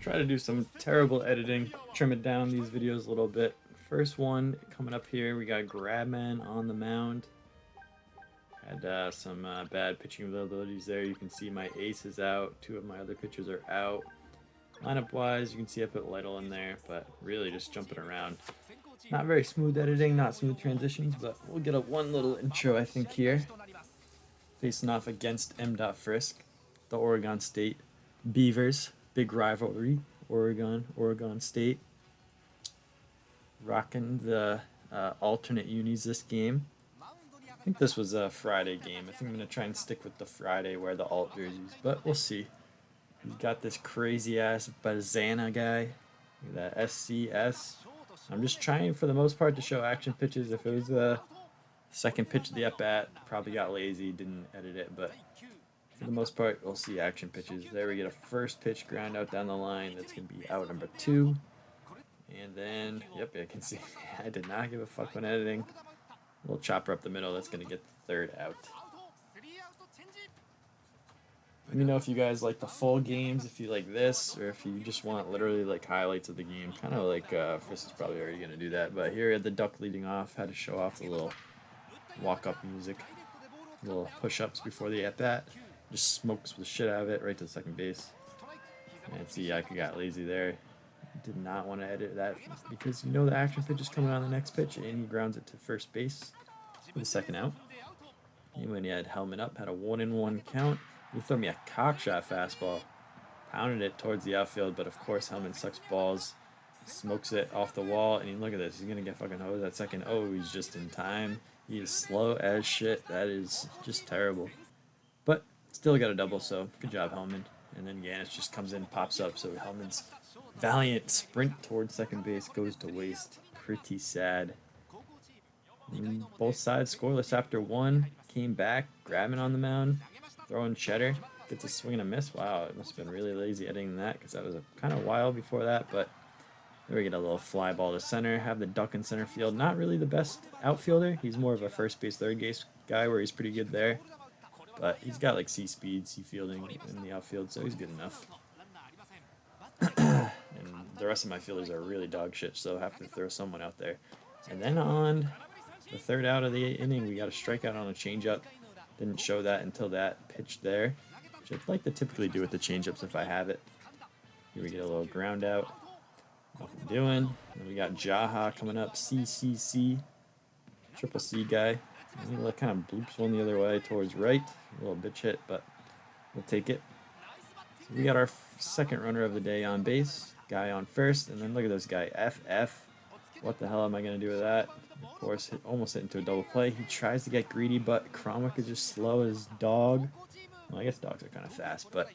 Try to do some terrible editing, trim it down these videos a little bit. First one coming up here, we got Grabman on the mound. Had some bad pitching availabilities there. You can see my ace is out. Two of my other pitchers are out. Lineup wise, you can see I put Lytle in there, but really just jumping around. Not very smooth editing, not smooth transitions, but we'll get a one little intro, I think, here. Facing off against M. Frisk, the Oregon State Beavers. Big rivalry. Oregon State. Rocking the alternate unis this game. I think this was a Friday game. I think I'm going to try and stick with the Friday wear the alt jerseys, but we'll see. He's got this crazy ass Bazana guy. Look at that SCS. I'm just trying for the most part to show action pitches. If it was the second pitch of the at-bat, probably got lazy, didn't edit it, but for the most part, we'll see action pitches. There we get a first pitch ground out down the line. That's going to be out number 2. And then, yep, I can see I did not give a fuck when editing. A little chopper up the middle. That's going to get the third out. Let me know if you guys like the full games, if you like this, or if you just want literally like highlights of the game. Kind of like Frisk is probably already going to do that. But here at the duck leading off, had to show off the little walk-up music. Little push-ups before the at-bat. Just smokes the shit out of it right to second base. And see, I got lazy there. Did not want to edit that because you know the action pitch is coming on the next pitch, and he grounds it to first base for the second out. And when he had helmet up, had a 1-1 count. He threw me a cockshot fastball, pounded it towards the outfield, but of course Hellman sucks balls, smokes it off the wall, and look at this, he's gonna get fucking hosed at second. Oh, he's just in time. He is slow as shit. That is just terrible. But still got a double, so good job, Hellman. And then Yanis just comes in, pops up, so Hellman's valiant sprint towards second base goes to waste. Pretty sad. And both sides scoreless after one. Came back, grabbing on the mound, throwing cheddar. Gets a swing and a miss. Wow, it must have been really lazy editing that because that was a kind of while before that. But there we get a little fly ball to center. Have the duck in center field. Not really the best outfielder. He's more of a first base, third base guy where he's pretty good there. But he's got like C speed, C fielding in the outfield, so he's good enough. And the rest of my fielders are really dog shit, so I have to throw someone out there. And then on the third out of the inning, we got a strikeout on a changeup. Didn't show that until that pitch there, which I'd like to typically do with the changeups if I have it. Here we get a little ground out. Nothing doing. Then we got Jaha coming up, CCC, triple C guy. And he kind of bloops one the other way towards right. A little bitch hit, but we'll take it. So we got our second runner of the day on base. Guy on first, and then look at this guy, FF. What the hell am I going to do with that? Of course, almost hit into a double play. He tries to get greedy, but Cromwell is just slow as dog. Well, I guess dogs are kind of fast, but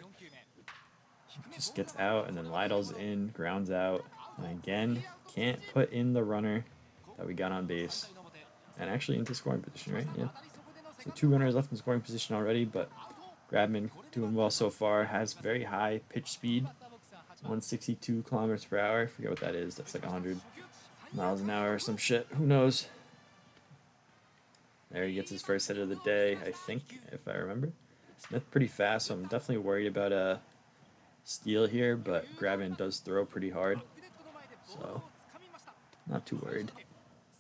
he just gets out, and then Lytle's in, grounds out. And again, can't put in the runner that we got on base. And actually into scoring position, right? Yeah. So 2 runners left in scoring position already, but Grabman doing well so far. Has very high pitch speed. 162 kilometers per hour. I forget what that is. That's like 100 miles an hour or some shit. Who knows? There he gets his first hit of the day, I think, if I remember. Smith pretty fast, so I'm definitely worried about a steal here, but Grabman does throw pretty hard. So, not too worried.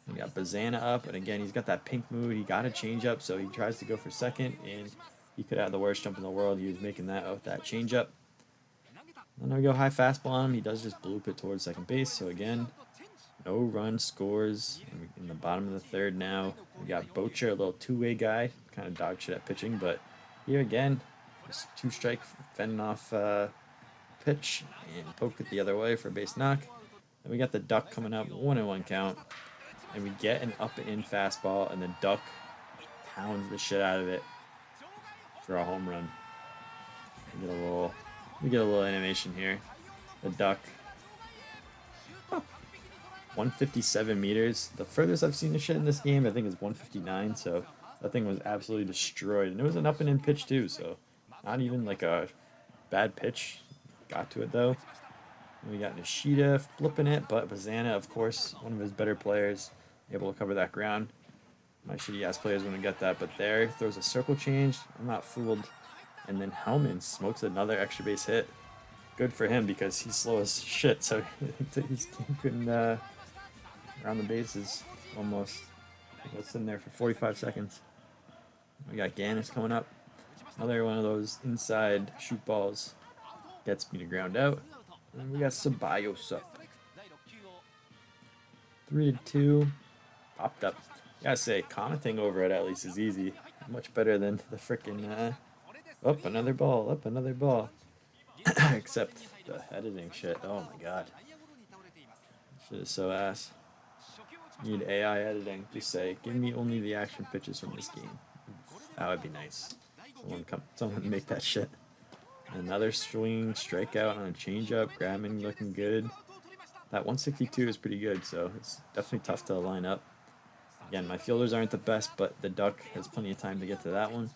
We got Bazana up, and again, he's got that pink mood. He got a change up, so he tries to go for second, and he could have the worst jump in the world. He was making that with that change up. Then we go high fastball on him. He does just bloop it towards second base. So again, no run scores in the bottom of the third now. We got Bocher, a little two-way guy, kind of dog shit at pitching, but here again, just 2-strike fending off pitch and poke it the other way for a base knock. Then we got the duck coming up, 1-1 count. And we get an up-and-in fastball, and the duck pounds the shit out of it for a home run. We get a little animation here. The duck. 157 meters. The furthest I've seen the shit in this game, I think, is 159. So that thing was absolutely destroyed. And it was an up-and-in pitch, too. So not even like a bad pitch. Got to it, though. And we got Nishida flipping it. But Bazana, of course, one of his better players, able to cover that ground. My shitty-ass players wouldn't get that. But there, throws a circle change. I'm not fooled. And then Hellman smokes another extra base hit. good for him because he's slow as shit, so he's couldn't around the bases almost. Let's in there for 45 seconds. We got Gannis coming up. Another one of those inside shoot balls. Gets me to ground out. And then we got Ceballos up. 3-2. Popped up. Gotta say, commenting over it at least is easy. Much better than the frickin' up another ball, up another ball. Except the editing shit. Oh my god. Shit is so ass. Need AI editing. Just say, give me only the action pitches from this game. That would be nice. Someone make that shit. Another swing, strikeout on a changeup. Grabman looking good. That 162 is pretty good, so it's definitely tough to line up. Again, my fielders aren't the best, but the Duck has plenty of time to get to that one.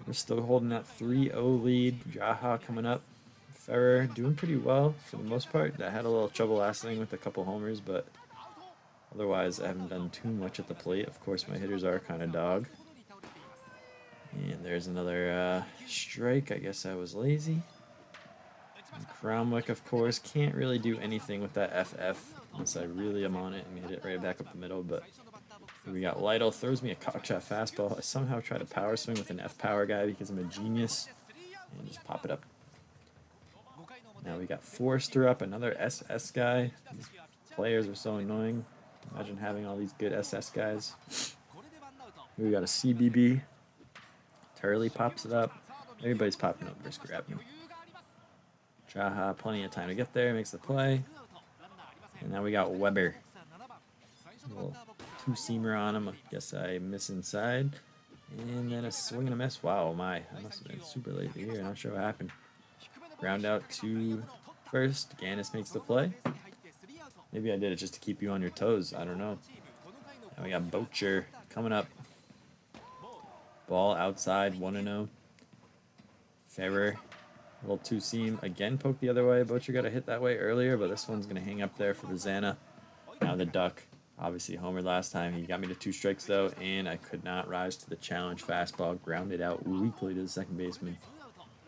We're still holding that 3-0 lead. Jaha coming up. Ferrer doing pretty well for the most part. I had a little trouble last inning with a couple homers, but otherwise I haven't done too much at the plate. Of course, my hitters are kind of dog. And there's another strike. I guess I was lazy. And Cromwick, of course, can't really do anything with that FF unless I really am on it and hit it right back up the middle. But we got Lytle, throws me a cockshot fastball. I somehow try to power swing with an F-power guy because I'm a genius and just pop it up. Now we got Forrester up, another SS guy. These players are so annoying. Imagine having all these good SS guys. We got a CBB. Turley pops it up. Everybody's popping up versus Grabman. Jaha, plenty of time to get there, makes the play. And now we got Weber. A little two-seamer on him. I guess I miss inside. And then a swing and a miss. Wow, I must have been super late here. Not sure what happened. Ground out to first. Gannis makes the play. Maybe I did it just to keep you on your toes. I don't know. And we got Bocher coming up. Ball outside, 1-0. Ferrer, a little two-seam. Again, poke the other way. Bocher got a hit that way earlier, but this one's going to hang up there for the Zana. Now the Duck. Obviously homered last time. He got me to 2 strikes, though, and I could not rise to the challenge. Fastball grounded out weakly to the second baseman.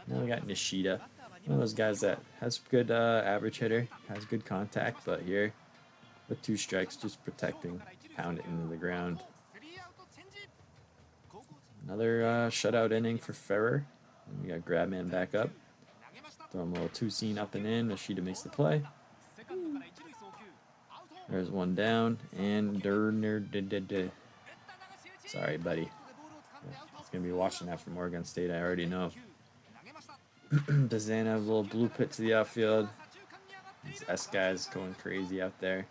Now we got Nishida. One of those guys that has good average hitter, has good contact, but here with 2 strikes, just protecting, pound it into the ground. Another shutout inning for Ferrer. And we got Grabman back up. Throw him a little two-seam up and in. Nishida makes the play. There's one down. And sorry, buddy. He's going to be watching that from Oregon State. I already know. Dazan have a little blue pit to the outfield. These S guys going crazy out there.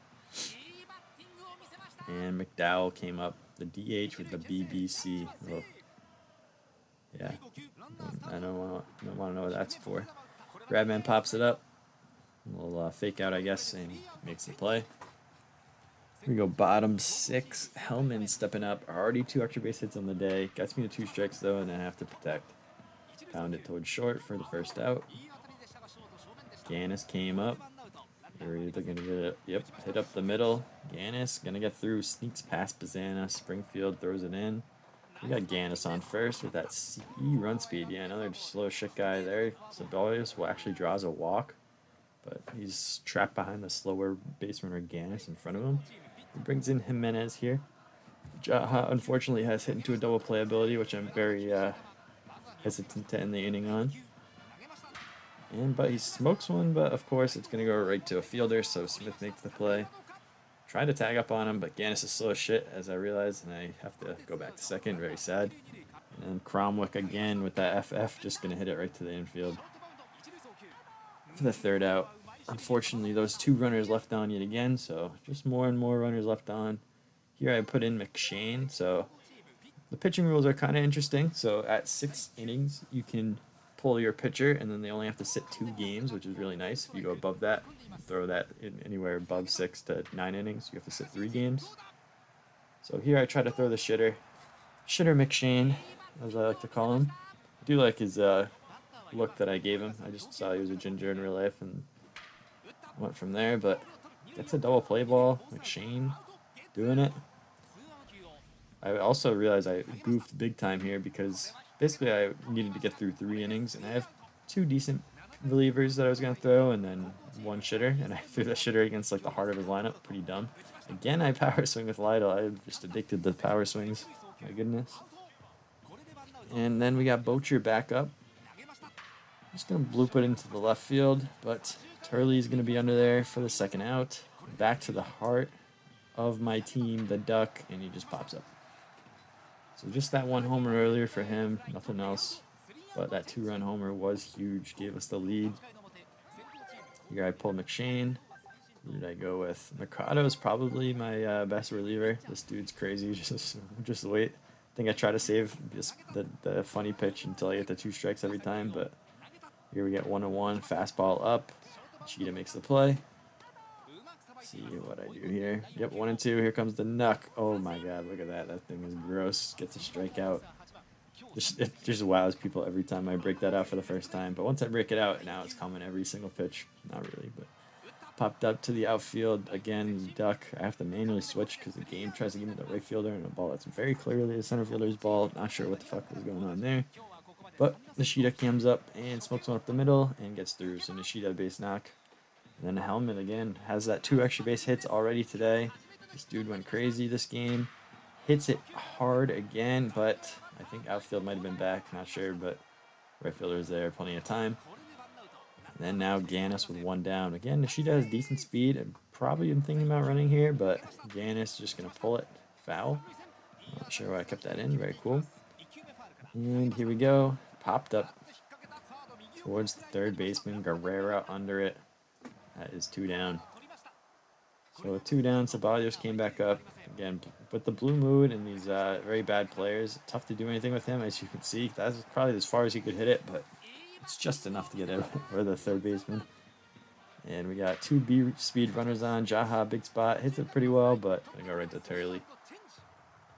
And McDowell came up. The DH with the BBC. Oh. Yeah, I don't want to know what that's for. Grabman pops it up. A little fake out, I guess, and makes the play. We go bottom 6. Hellman stepping up. Already 2 extra base hits on the day. Gets me to 2 strikes, though, and I have to protect. Pound it towards short for the first out. Gannis came up. We're either going to get it. Yep, hit up the middle. Gannis going to get through. Sneaks past Bazana. Springfield throws it in. We got Gannis on first with that CE run speed. Yeah, another slow shit guy there. Ceballos actually draws a walk, but he's trapped behind the slower base runner Gannis in front of him. He brings in Jimenez here. Jaha, unfortunately, has hit into a double play ability, which I'm very hesitant to end the inning on. But he smokes one, but of course it's going to go right to a fielder, so Smith makes the play. Tried to tag up on him, but Gannis is slow as shit, as I realized, and I have to go back to second. Very sad. And then Cromwick again with that FF, just going to hit it right to the infield. For the third out. Unfortunately, those 2 runners left on yet again, so just more and more runners left on. Here I put in McShane, so the pitching rules are kind of interesting. So at 6 innings, you can pull your pitcher, and then they only have to sit 2 games, which is really nice. If you go above that, throw that in anywhere above 6 to 9 innings, you have to sit 3 games. So here I try to throw the shitter McShane, as I like to call him. I do like his look that I gave him. I just saw he was a ginger in real life and went from there, but that's a double play ball. McShane doing it. I also realized I goofed big time here because basically I needed to get through 3 innings, and I have 2 decent relievers that I was going to throw, and then one shitter, and I threw the shitter against like the heart of his lineup. Pretty dumb. Again, I power swing with Lytle. I'm just addicted to power swings. My goodness. And then we got Bocher back up. Just going to bloop it into the left field, but Turley's going to be under there for the second out. Back to the heart of my team, the Duck, and he just pops up. So just that one homer earlier for him, nothing else. But that 2-run homer was huge, gave us the lead. Here I pulled McShane. Who did I go with? Mercado is probably my best reliever. This dude's crazy. Just wait. I think I try to save the funny pitch until I get the 2 strikes every time, but here we get 1-1, fastball up. Cheetah makes the play. See what I do here. Yep, 1-2. Here comes the knuck. Oh my god, look at that. That thing is gross. Gets a strikeout. It just wows people every time I break that out for the first time. But once I break it out, now it's coming every single pitch. Not really, but popped up to the outfield. Again, duck. I have to manually switch because the game tries to give me the right fielder and a ball that's very clearly the center fielder's ball. Not sure what the fuck was going on there. But Nishida comes up and smokes one up the middle and gets through. So Nishida base knock. And then Hellman again has that 2 extra base hits already today. This dude went crazy this game. Hits it hard again, but I think outfield might have been back. Not sure, but right fielder is there. Plenty of time. And then now Gannis with 1 down. Again, Nishida has decent speed. I probably am thinking about running here, but Gannis just going to pull it. Foul. Not sure why I kept that in. Very cool. And here we go. Popped up towards the third baseman. Guerrera under it. That is 2 down. So with 2 down, Ceballos came back up. Again, with the blue mood and these very bad players, tough to do anything with him, as you can see. That's probably as far as he could hit it, but it's just enough to get it for the third baseman. And we got 2 speed runners on. Jaha, big spot, hits it pretty well, but gonna go right to Turley.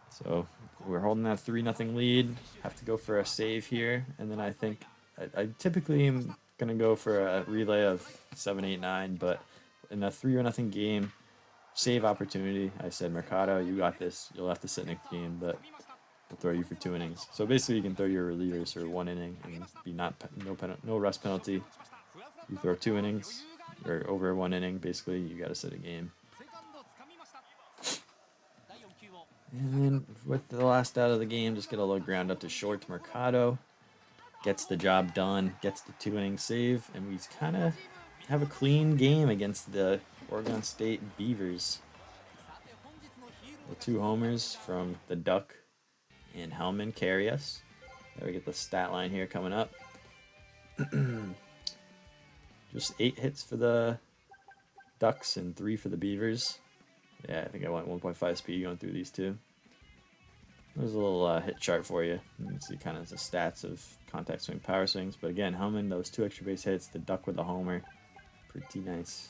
So we're holding that 3-0 lead. Have to go for a save here, and then I think I typically am gonna go for a relay of 7, 8, 9, but in a 3-0 game, save opportunity. I said, Mercado, you got this. You'll have to sit next game, but we'll throw you for 2 innings. So basically, you can throw your relievers for 1 inning and be no rest penalty. You throw 2 innings or over 1 inning, basically, you got to sit a game. And then with the last out of the game, just get a low ground up to short to Mercado. Gets the job done, gets the 2-inning save, and we kind of have a clean game against the Oregon State Beavers. The 2 homers from the Duck and Hellman carry us. There we get the stat line here coming up. Just 8 hits for the Ducks and 3 for the Beavers. Yeah, I think I went 1.5 speed going through these 2. There's a little hit chart for you. You can see kind of the stats of contact swing, power swings. But again, Hellman, those 2 extra base hits, the Duck with the homer. Pretty nice.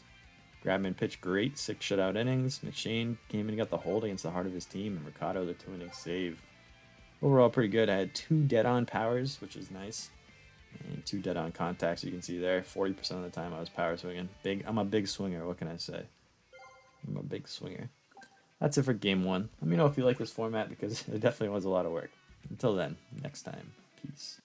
Grabman pitched great, 6 shutout innings. McShane came in and got the hold against the heart of his team. And Mercado, the 2-inning save. Overall, pretty good. I had 2 dead-on powers, which is nice. And 2 dead-on contacts, you can see there. 40% of the time I was power swinging. I'm a big swinger, what can I say? I'm a big swinger. That's it for game 1. Let me know if you like this format because it definitely was a lot of work. Until then, next time, peace.